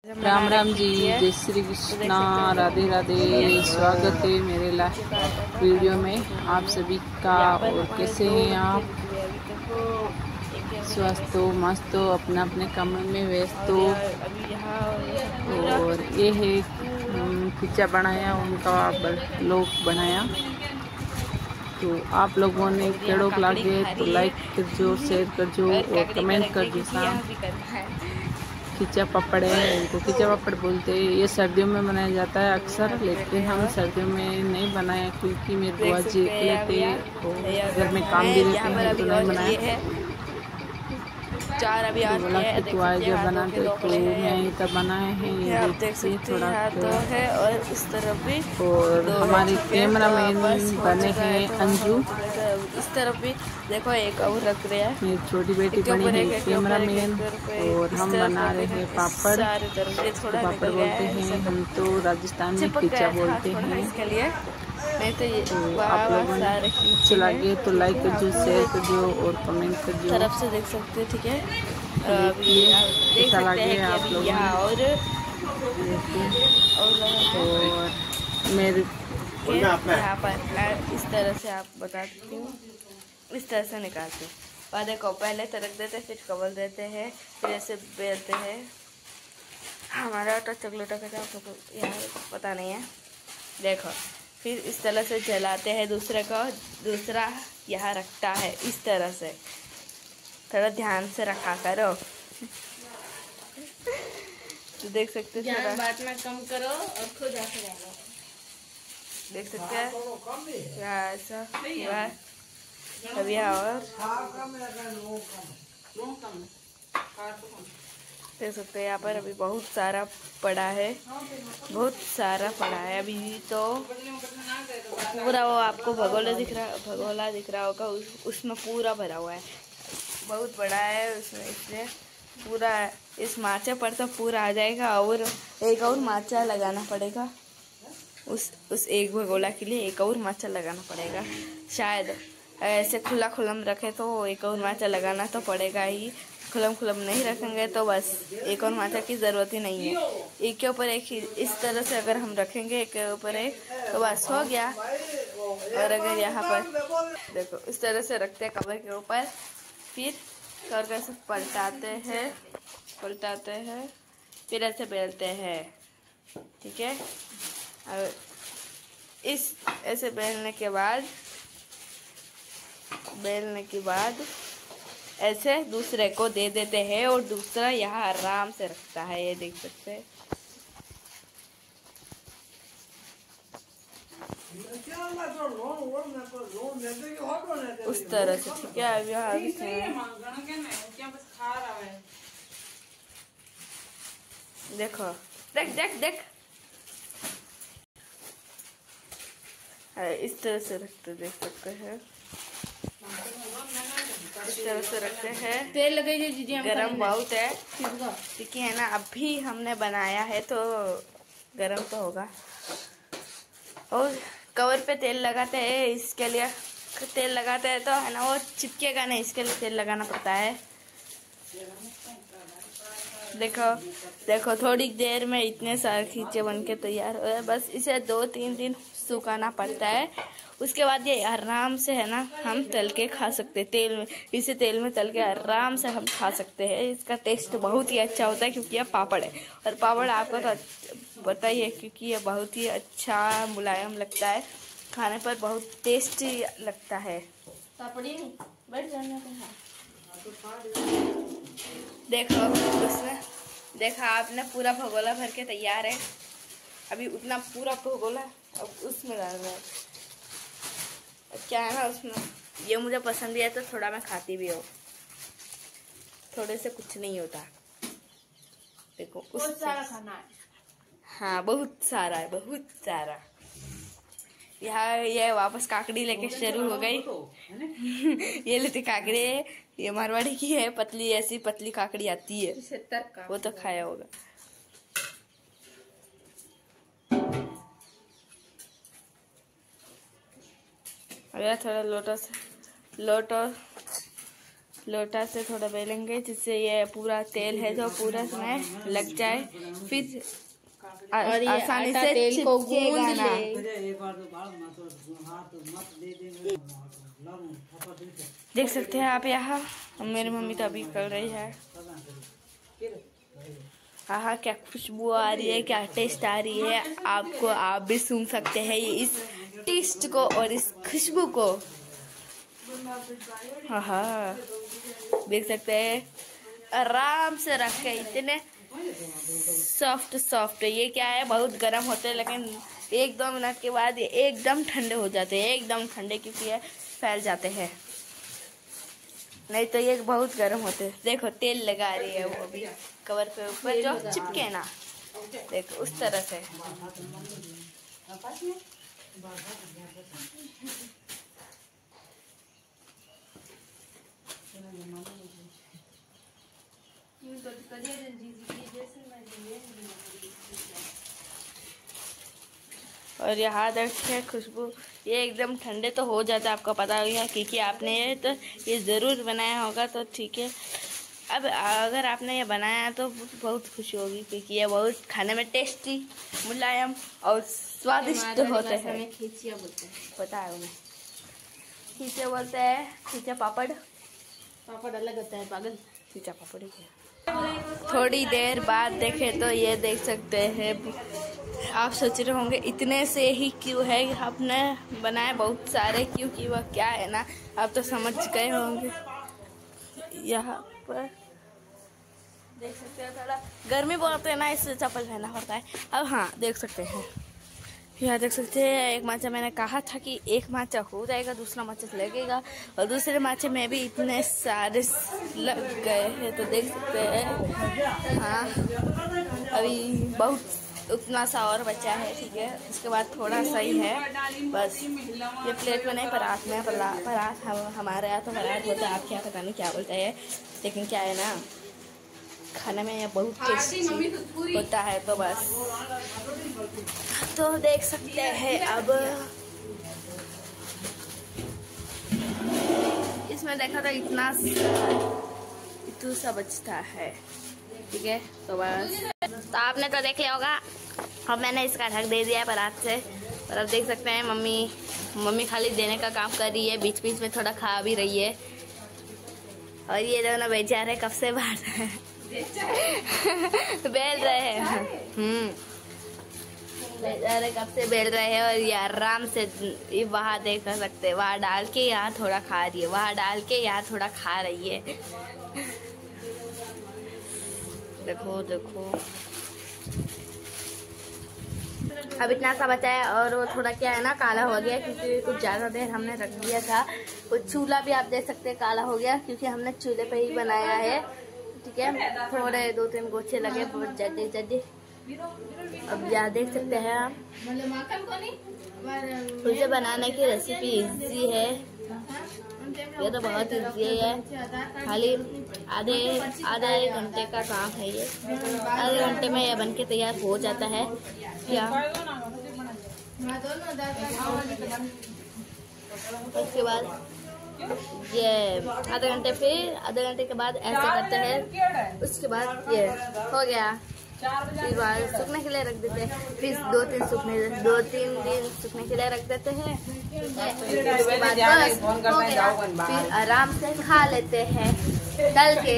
राम राम जी, जय श्री कृष्णा, राधे राधे। स्वागत है मेरे वीडियो में आप सभी का। और कैसे हैं आप? स्वस्थ हो, मस्त हो, अपने अपने काम में व्यस्त हो। और ये है पिज्जा बनाया, उनका लोग बनाया। तो आप लोगों ने केड़ो लागे तो लाइक करजो, शेयर करजो और कमेंट करजो। खिचा पपड़ है, इनको खिचा पपड़ बोलते हैं। ये सर्दियों में बनाया जाता है अक्सर, लेकिन हम सर्दियों में नहीं बनाया क्योंकि मेरे बुआ जी अकेले थे और घर में काम भी रहते हैं तो नहीं बनाया। चार अभी तो और बोला कि तू आए जब बनाते तो मैं तब बनाए हैं। ये आप देख देखिए सकते थोड़ा हैं तो है और इस तरफ भी और दो हमारे कैमरा मैन बस हो बने चुका हैं है तो अंजू। इस तरफ भी देखो एक और रख रहा है। मेरी छोटी बेटी बनी है कैमरा मैन और हम बना रहे हैं पापड़। सारे तरफ ये थोड़ा पापड़ निकल गया बोलते है, हैं हम तो राजस्थान में चिपक खिचा गया था बोलते थोड़ा हैं। इसके लिए। नहीं तो ये तो वहाँ आप लोगों सारे ने अच्छा लगे तो लाइक करजो, शेयर करजो और कमेंट करजो। तरफ से देख सकते हैं, ठीक है। अभी देखिए आप देख कैसा सकते हैं लगे कि आप अभी लोगों यहाँ ने। और और मेरे यहाँ पर इस तरह से आप बताती हूँ, इस तरह से निकालते हैं। और देखो पहले तो रख देते हैं, फिर कवर देते हैं, फिर ऐसे बेलते हैं। हमारा आटा चकलेटा का आपको यहाँ पता नहीं है। देखो फिर इस तरह से जलाते हैं, दूसरे को दूसरा यहाँ रखता है इस तरह से। थोड़ा ध्यान से रखा करो। तो देख सकते हैं, बात में कम करो और खुद ऐसे डालो। देख सकते हैं ऐसा अभी और देख सकते हैं यहाँ पर अभी बहुत सारा पड़ा है, बहुत सारा पड़ा है अभी तो। पूरा वो आपको भगोला दिख रहा होगा, उसमें पूरा भरा हुआ है, बहुत बड़ा है उसमें, इसलिए पूरा इस माचा पर तो पूरा आ जाएगा। और एक और माचा लगाना पड़ेगा, उस एक भगोला के लिए एक और माचा लगाना पड़ेगा। शायद ऐसे खुला खुलम रखे तो एक और माचा लगाना तो पड़ेगा ही। खुलम खुलम नहीं रखेंगे तो बस एक और माचा की ज़रूरत ही नहीं है। एक के ऊपर एक इस तरह से अगर हम रखेंगे एक के ऊपर एक तो बस हो गया। और अगर यहाँ पर देखो इस तरह से रखते हैं कवर के ऊपर, फिर कर ऐसे पलटाते हैं, फिर ऐसे बेलते हैं, ठीक है। और इस ऐसे बेलने के बाद ऐसे दूसरे को दे देते हैं और दूसरा यहाँ आराम से रखता है, ये देख सकते हैं। उस तरह से, ठीक है। अब यहाँ देखो देख देख देख इस तरह से रखते, देख सकते हैं इस तरह से रखते हैं। तेल लगे गरम बहुत है क्योंकि है ना, अभी हमने बनाया है तो गरम तो होगा। और कवर पे तेल लगाते हैं, इसके लिए तेल लगाते हैं तो है ना वो चिपकेगा नहीं, इसके लिए तेल लगाना पड़ता है। देखो देखो थोड़ी देर में इतने सारे खींचे बन के तैयार हो गए। बस इसे 2-3 दिन सुखाना पड़ता है, उसके बाद ये आराम से है ना हम तल के खा सकते हैं। तेल में, इसे तेल में तल के आराम से हम खा सकते हैं। इसका टेस्ट बहुत ही अच्छा होता है क्योंकि यह पापड़ है, और पापड़ आपको तो पता ही है क्योंकि यह बहुत ही अच्छा मुलायम लगता है, खाने पर बहुत टेस्टी लगता है। पापड़ी बैठ जाना। देखो उसमें देखा आपने पूरा भगोला भर के तैयार है। अभी उतना पूरा भगोला अब उसमें डालना है। क्या है ना उसमें, ये मुझे पसंद है तो थोड़ा मैं खाती भी हूँ, थोड़े से कुछ नहीं होता। देखो बहुत सारा खाना है। हाँ बहुत सारा है, बहुत सारा। यहाँ ये वापस काकड़ी लेके शुरू हो गई। ये लेती काकड़ी है, ये मारवाड़ी की है, पतली ऐसी पतली काकड़ी आती है, वो तो खाया होगा। अगर थोड़ा लोटो लोटा से थोड़ा बेलेंगे जिससे ये पूरा तेल है जो पूरा इसमें लग जाए, फिर आसानी से तेल को गूंद ले। देख सकते हैं आप यहाँ मेरी मम्मी तो अभी कर रही है। हाँ, क्या खुशबू आ रही है, क्या टेस्ट आ रही है, आपको आप भी सुन सकते हैं ये इस टेस्ट को और इस खुशबू को। हाँ, देख सकते हैं आराम से रख के इतने सॉफ्ट। ये क्या है, बहुत गर्म होते हैं लेकिन 1-2 मिनट के बाद ये एकदम ठंडे हो जाते हैं, एकदम ठंडे, क्योंकि ये फैल जाते हैं, नहीं तो ये बहुत गर्म होते हैं। देखो तेल लगा रही है वो अभी कवर पे ऊपर जो चिपके ना, देखो उस तरह से। और यहाँ देखिए खुशबू, ये एकदम ठंडे तो हो जाता है, आपको पता होगा क्योंकि आपने ये ज़रूर बनाया होगा, तो ठीक है। अब अगर आपने ये बनाया तो बहुत खुशी होगी, क्योंकि ये बहुत खाने में टेस्टी, मुलायम और स्वादिष्ट होते हैं। खींचिया बोलते हैं, पता है उन्हें, खींचे बोलते हैं। खींचा पापड़ अलग होता है, पागल, खींचा पापड़ ही है। थोड़ी देर बाद देखें तो ये देख सकते हैं, आप सोच रहे होंगे इतने से ही क्यों है, आपने बनाए बहुत सारे, क्योंकि वह क्या है ना, आप तो समझ गए होंगे। यहाँ पर देख सकते हैं, थोड़ा गर्मी बहुत है ना, इससे चप्पल पहनना पड़ता है। अब हाँ, देख सकते हैं, यहाँ देख सकते हैं एक माचा मैंने कहा था कि एक माचा हो जाएगा, दूसरा माचा लगेगा, और दूसरे माचे में भी इतने सारे लग गए हैं, तो देख सकते हैं। हाँ, अभी बहुत उतना सा और बचा है, ठीक है, इसके बाद थोड़ा सा ही है बस। ये प्लेट में नहीं, परात में, परात हमारे यहाँ तो परात बोलते हैं, आप क्या पता नहीं क्या बोलते हैं, लेकिन क्या है ना, खाने में ये बहुत टेस्टी होता है, तो बस। तो देख सकते हैं अब इसमें देखा था इतना सा बचता है, ठीक है, तो बस। तो आपने तो देख लिया होगा, अब मैंने इसका ढक दे दिया है परात से, और अब देख सकते हैं मम्मी खाली देने का काम कर रही है, बीच बीच में थोड़ा खा भी रही है। और ये दोनों बेचारे कब से बाहर हैं बेल रहे हैं, बेचारे कब से बेल रहे हैं, और ये आराम से वहाँ देख सकते हैं, वहाँ डाल के यहाँ थोड़ा खा रही है, वहाँ डाल के यहाँ थोड़ा खा रही है। देखो अब इतना सा बचा है, और वो थोड़ा क्या है ना, काला हो गया, क्योंकि कुछ ज़्यादा देर हमने रख दिया था। कुछ चूल्हा भी आप देख सकते हैं काला हो गया, क्योंकि हमने चूल्हे पे ही बनाया है, ठीक है। थोड़े 2-3 गोछे लगे, बहुत जल्दी। अब यहाँ देख सकते हैं आप, मुझे बनाने की रेसिपी इजी है, ये तो बहुत इजी है, खाली आधे घंटे का काम है ये, आधे घंटे में यह बन के तैयार हो जाता है। क्या उसके बाद ये आधे घंटे के बाद ऐसे करते हैं, उसके बाद ये हो गया, फिर बाद सूखने के लिए रख देते हैं, फिर 2-3 दिन सूखने के लिए रख देते हैं, उसके बाद हो गया, फिर आराम से खा लेते हैं तल के,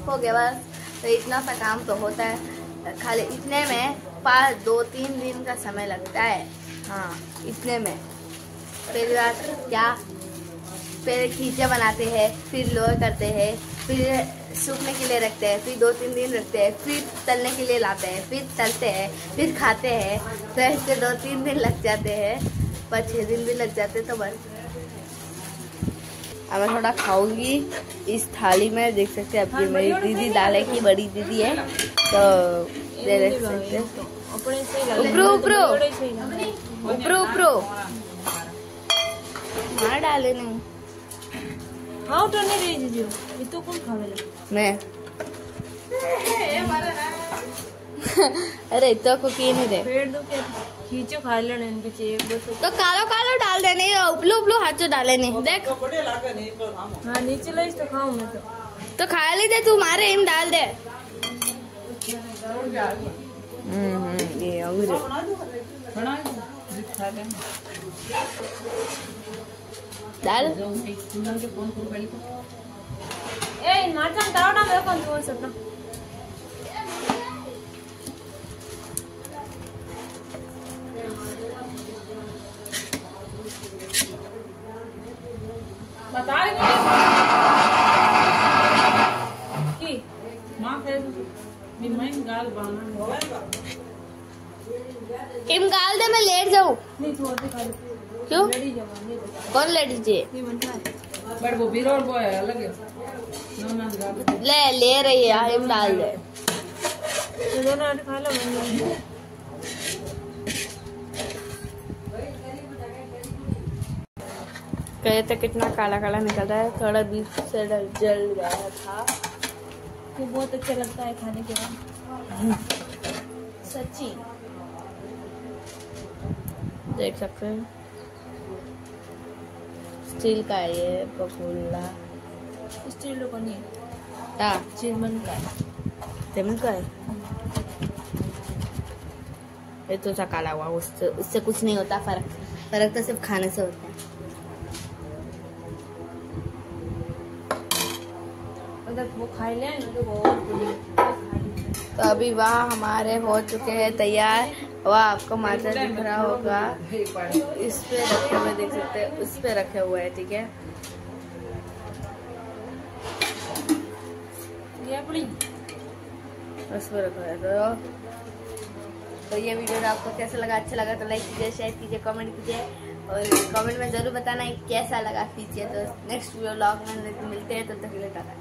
हो गया बस। तो इतना सा काम तो होता है, खाली इतने में 2-3 दिन का समय लगता है, हाँ इतने में। पहली बात क्या, पहले खींचे बनाते हैं, फिर लोअर करते हैं, फिर सूखने के लिए रखते हैं, फिर 2-3 दिन रखते हैं, फिर तलने के लिए लाते हैं, फिर तलते हैं, फिर खाते हैं, तो ऐसे 2-3 दिन लग जाते हैं, 5-6 दिन भी लग जाते। तो बस अब मैं थोड़ा खाऊंगी इस थाली में, देख सकते हैं अब ये मेरी दीदी डालेगी, बड़ी दीदी है, तो देख सकते हैं ऊपरो हाँ डाले नहीं, हाँ तो नहीं रही दीदी, ये तो कौन खावेला, मैं अरे तो को की नहीं दे पेड़ दो के खींचो खा लेने इन पीछे एक दो तो कालो कालो डाल देने, उपलू उपलू हाथ डाले नहीं देख। हाँ नीचे लो तो खाऊं मैं तो खा ली दे तू, मारे हिम डाल दे। ये और डाल ए नाचन ताव ना मेरे को तो सपना बता कि मां के मैं गाल बना हिम गाल दे, मैं लेट जाऊं। नहीं छोड़ दे खाली क्यों? लेडी जवानी कौन लेडी जी? नहीं बनता है बड़ वो बिरोड़ बॉय है अलग है ना गाल ले रही है, हिम डाल दे। तो दोनों खा लो मैं कहे तो कितना काला काला निकल रहा है, थोड़ा बीच से जल गया था। तो बहुत अच्छा लगता है खाने के बाद सच्ची। देख सकते हैं स्टील का है ये पकोड़ा। स्टील का नहीं हाँ चिमन का तेमन का है ये, तो सा काला हुआ, उससे कुछ नहीं होता। फर्क तो सिर्फ खाने से होता है। अगर वो खा ले ना तो बहुत तो अभी वहाँ हमारे हो चुके हैं तैयार। वह आपको माचा दिख रहा होगा, इस पे रखे हुए देख सकते हैं, उस पे रखे हुए हैं। ठीक है उस पे रखा है। तो ये वीडियो आपको कैसा लगा? अच्छा लगा तो लाइक कीजिए, शेयर कीजिए, कमेंट कीजिए और कमेंट में जरूर बताना कैसा लगा कीजिए। तो नेक्स्ट व्लॉग में मिलते हैं, तब तक के लिए टाटा।